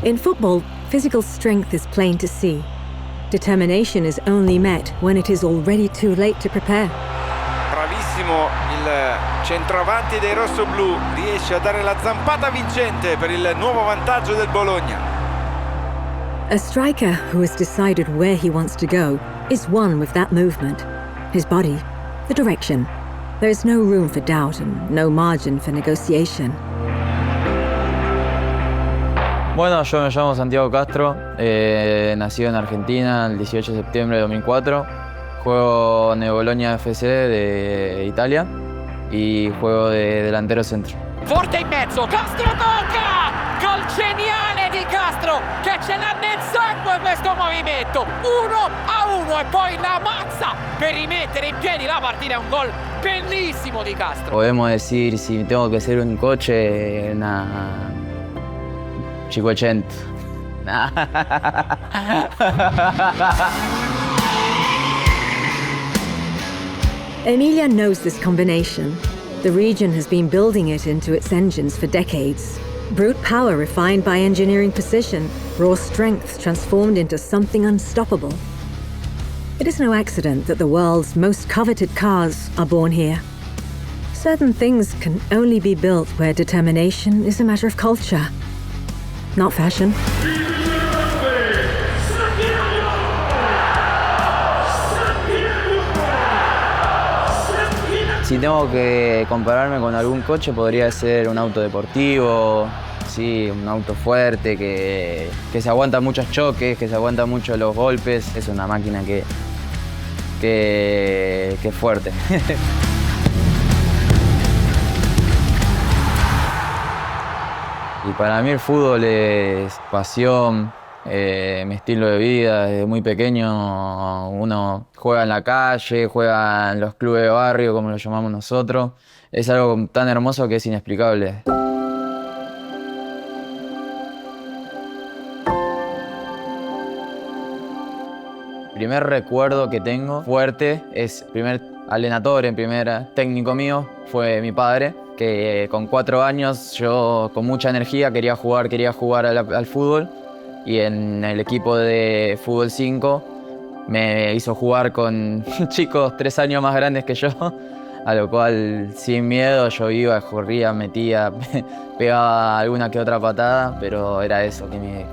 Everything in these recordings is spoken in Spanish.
In football, physical strength is plain to see. Determination is only met when it is already too late to prepare. Bravissimo il centravanti dei rossoblù, riesce a dare la zampata vincente per il nuovo vantaggio del Bologna. A striker who has decided where he wants to go is one with that movement. His body, the direction. There is no room for doubt and no margin for negotiation. Bueno, yo me llamo Santiago Castro, nacido en Argentina el 18 de septiembre de 2004. Juego en el Bologna FC de Italia y juego de delantero centro. Forte in mezzo, Castro tocca! Gol geniale di Castro che ce l'ha nel sangue questo movimento. 1-1 e poi la mazza per rimettere in piedi la partita. È un gol bellissimo di Castro. Podemos decir, si tengo que ser un coche, una 500. Emilia knows this combination. The region has been building it into its engines for decades. Brute power refined by engineering precision, raw strength transformed into something unstoppable. It is no accident that the world's most coveted cars are born here. Certain things can only be built where determination is a matter of culture, not fashion. Si tengo que compararme con algún coche, podría ser un auto deportivo, sí, un auto fuerte, que se aguanta muchos choques, que se aguanta mucho los golpes. Es una máquina que es fuerte. Y para mí el fútbol es pasión, mi estilo de vida. Desde muy pequeño uno juega en la calle, juega en los clubes de barrio, como lo llamamos nosotros. Es algo tan hermoso que es inexplicable. El primer recuerdo que tengo fuerte es primer allenatore, el primer técnico mío fue mi padre, que con 4 años yo con mucha energía quería jugar al fútbol, y en el equipo de fútbol 5 me hizo jugar con chicos 3 años más grandes que yo, a lo cual sin miedo yo iba, corría, metía, pegaba alguna que otra patada, pero era eso que me...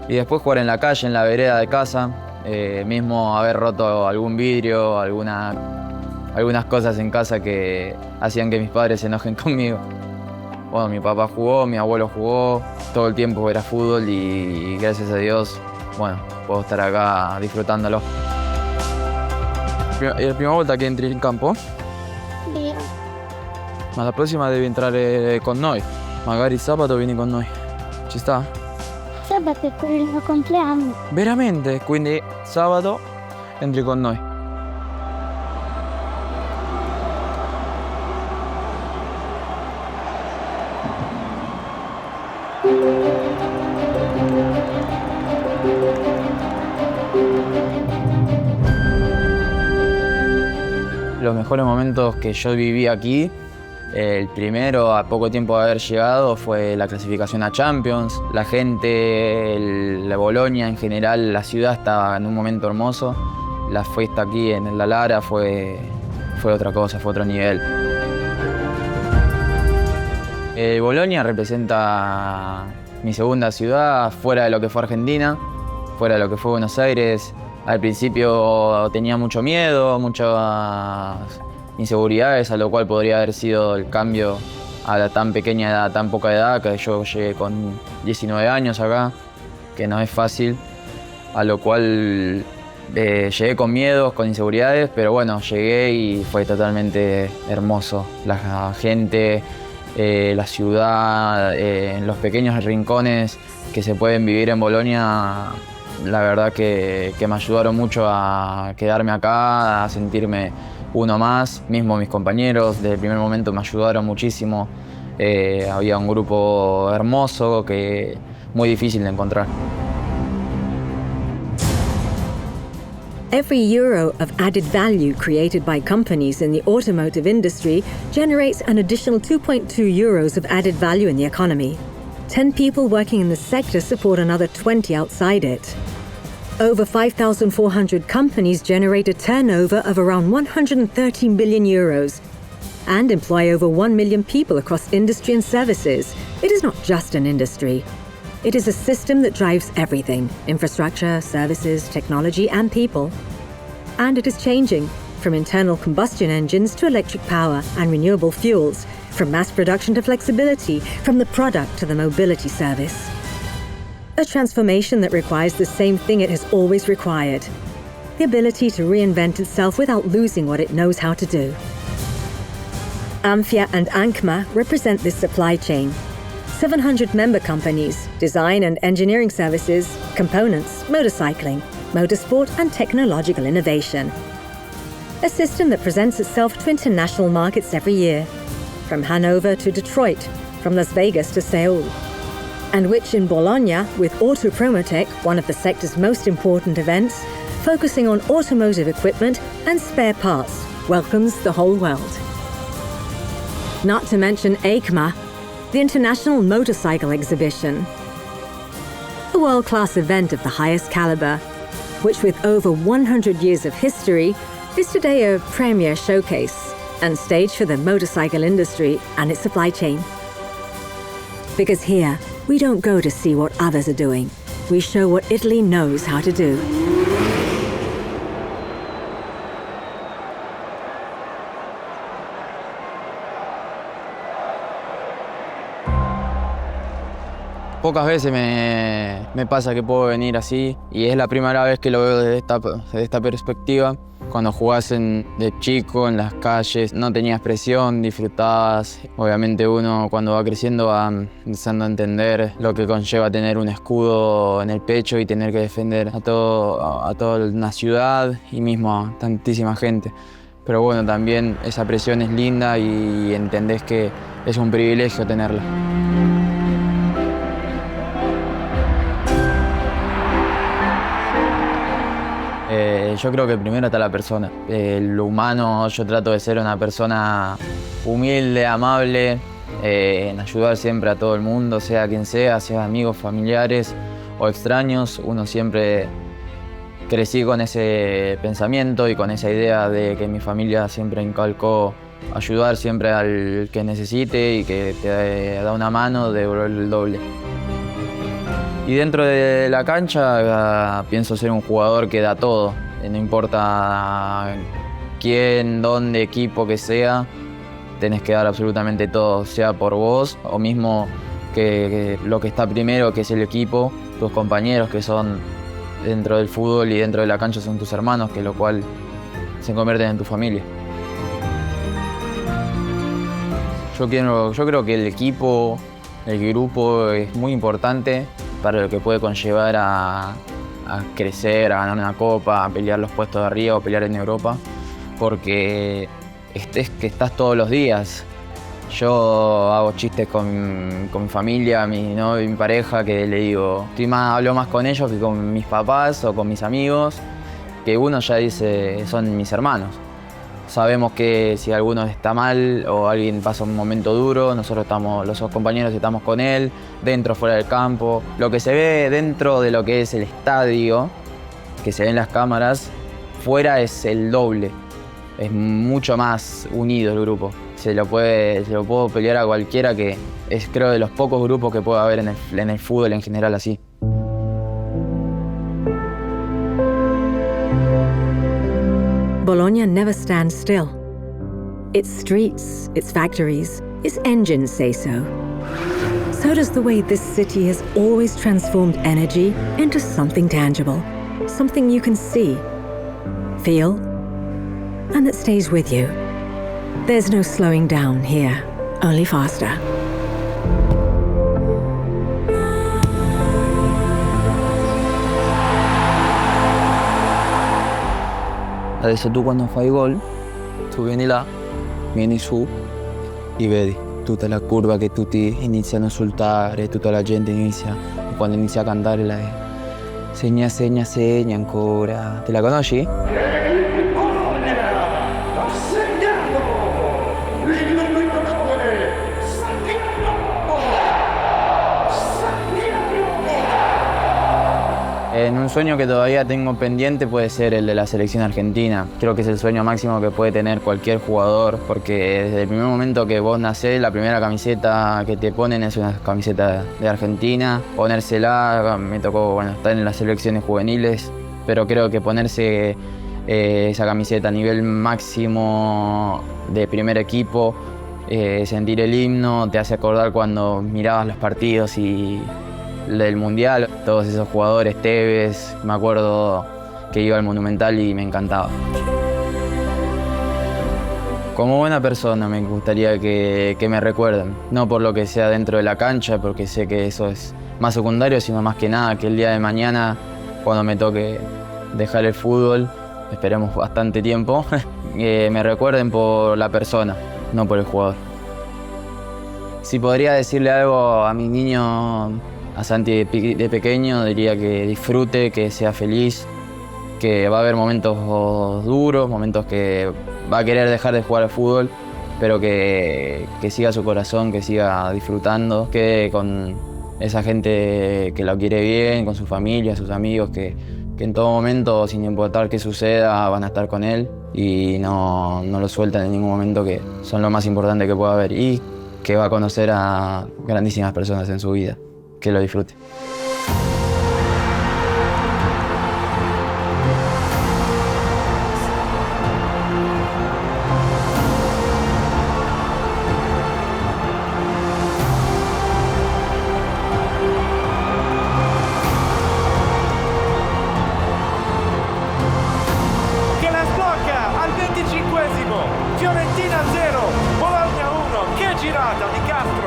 Y después jugar en la calle, en la vereda de casa, mismo haber roto algún vidrio, algunas cosas en casa que hacían que mis padres se enojen conmigo. Bueno, mi papá jugó, mi abuelo jugó, todo el tiempo era fútbol y gracias a Dios, bueno, puedo estar acá disfrutándolo. È la prima volta che entri in campo? Sì. Ma la prossima devi entrare con noi. Magari sabato vieni con noi. Ci sta? Sabato è per il mio compleanno. Veramente? Quindi sabato entri con noi. Los mejores momentos que yo viví aquí, el primero a poco tiempo de haber llegado fue la clasificación a Champions. La gente, la Bologna en general, la ciudad estaba en un momento hermoso. La fiesta aquí en la Lara fue otra cosa, fue otro nivel. Bologna representa mi segunda ciudad fuera de lo que fue Argentina, fuera de lo que fue Buenos Aires. Al principio tenía mucho miedo, muchas inseguridades, a lo cual podría haber sido el cambio a la tan pequeña edad, tan poca edad, que yo llegué con 19 años acá, que no es fácil, a lo cual Llegué con miedos, con inseguridades, pero bueno, llegué y fue totalmente hermoso. La gente, la ciudad, los pequeños rincones que se pueden vivir en Bologna, la verdad que me ayudaron mucho a quedarme acá, a sentirme uno más. Mismo mis compañeros desde el primer momento me ayudaron muchísimo. Había un grupo hermoso que muy difícil de encontrar. Every euro of added value created by companies in the automotive industry generates an additional 2.2 euros of added value in the economy. 10 people working in the sector support another 20 outside it. Over 5,400 companies generate a turnover of around 113 billion euros and employ over 1 million people across industry and services. It is not just an industry. It is a system that drives everything: infrastructure, services, technology, and people. And it is changing, from internal combustion engines to electric power and renewable fuels, from mass production to flexibility, from the product to the mobility service. A transformation that requires the same thing it has always required: the ability to reinvent itself without losing what it knows how to do. Amphia and Ankma represent this supply chain. 700 member companies, design and engineering services, components, motorcycling, motorsport and technological innovation. A system that presents itself to international markets every year, from Hanover to Detroit, from Las Vegas to Seoul. And which in Bologna, with Auto Promotech, one of the sector's most important events, focusing on automotive equipment and spare parts, welcomes the whole world. Not to mention EICMA, the International Motorcycle Exhibition, a world-class event of the highest caliber, which with over 100 years of history, is today a premier showcase and stage for the motorcycle industry and its supply chain. Because here, we don't go to see what others are doing. We show what Italy knows how to do. Pocas veces me pasa que puedo venir así y es la primera vez que lo veo desde esta perspectiva. Cuando jugás de chico en las calles no tenías presión, disfrutabas. Obviamente uno cuando va creciendo va empezando a entender lo que conlleva tener un escudo en el pecho y tener que defender a toda una ciudad y mismo a tantísima gente. Pero bueno, también esa presión es linda y entendés que es un privilegio tenerla. Yo creo que primero está la persona. Lo humano, yo trato de ser una persona humilde, amable, en ayudar siempre a todo el mundo, sea quien sea amigos, familiares o extraños. Uno siempre crecí con ese pensamiento y con esa idea de que mi familia siempre inculcó ayudar siempre al que necesite y que te da una mano, devolver el doble. Y dentro de la cancha pienso ser un jugador que da todo. No importa quién, dónde, equipo que sea, tenés que dar absolutamente todo, sea por vos o mismo que lo que está primero, que es el equipo, tus compañeros que son dentro del fútbol y dentro de la cancha son tus hermanos, que lo cual se convierten en tu familia. Yo creo que el equipo, el grupo es muy importante para lo que puede conllevar a crecer, a ganar una copa, a pelear los puestos de arriba o pelear en Europa, porque que estás todos los días. Yo hago chistes con mi familia, mi novia y mi pareja, que le digo, hablo más con ellos que con mis papás o con mis amigos, que uno ya dice, son mis hermanos. Sabemos que si alguno está mal o alguien pasa un momento duro, nosotros los dos compañeros estamos con él, dentro o fuera del campo. Lo que se ve dentro de lo que es el estadio, que se ven las cámaras, fuera es el doble. Es mucho más unido el grupo. Se lo puedo pelear a cualquiera, que es creo de los pocos grupos que puede haber en el fútbol en general así. Bologna never stands still. Its streets, its factories, its engines say so. So does the way this city has always transformed energy into something tangible, something you can see, feel, and that stays with you. There's no slowing down here, only faster. Adesso tu quando fai gol, tu vieni là, vieni su e vedi tutta la curva che tutti iniziano a esultare, tutta la gente inizia, e quando inizia a cantare lei segna, segna, segna ancora. Te la conosci? En un sueño que todavía tengo pendiente puede ser el de la selección argentina. Creo que es el sueño máximo que puede tener cualquier jugador, porque desde el primer momento que vos nacés, la primera camiseta que te ponen es una camiseta de Argentina. Ponérsela, me tocó estar en las selecciones juveniles, pero creo que ponerse esa camiseta a nivel máximo de primer equipo, sentir el himno, te hace acordar cuando mirabas los partidos y del Mundial, todos esos jugadores, Tevez, me acuerdo que iba al Monumental y me encantaba. Como buena persona me gustaría que me recuerden, no por lo que sea dentro de la cancha, porque sé que eso es más secundario, sino más que nada que el día de mañana, cuando me toque dejar el fútbol, esperemos bastante tiempo, me recuerden por la persona, no por el jugador. Si podría decirle algo a mi niño, a Santi de pequeño, diría que disfrute, que sea feliz, que va a haber momentos duros, momentos que va a querer dejar de jugar al fútbol, pero que siga su corazón, que siga disfrutando, que con esa gente que lo quiere bien, con su familia, sus amigos, que en todo momento, sin importar qué suceda, van a estar con él y no lo sueltan en ningún momento, que son lo más importante que pueda haber, y que va a conocer a grandísimas personas en su vida. Que lo disfrute. Che la sblocca al 25esimo, Fiorentina 0, Bologna 1, che girata di Castro!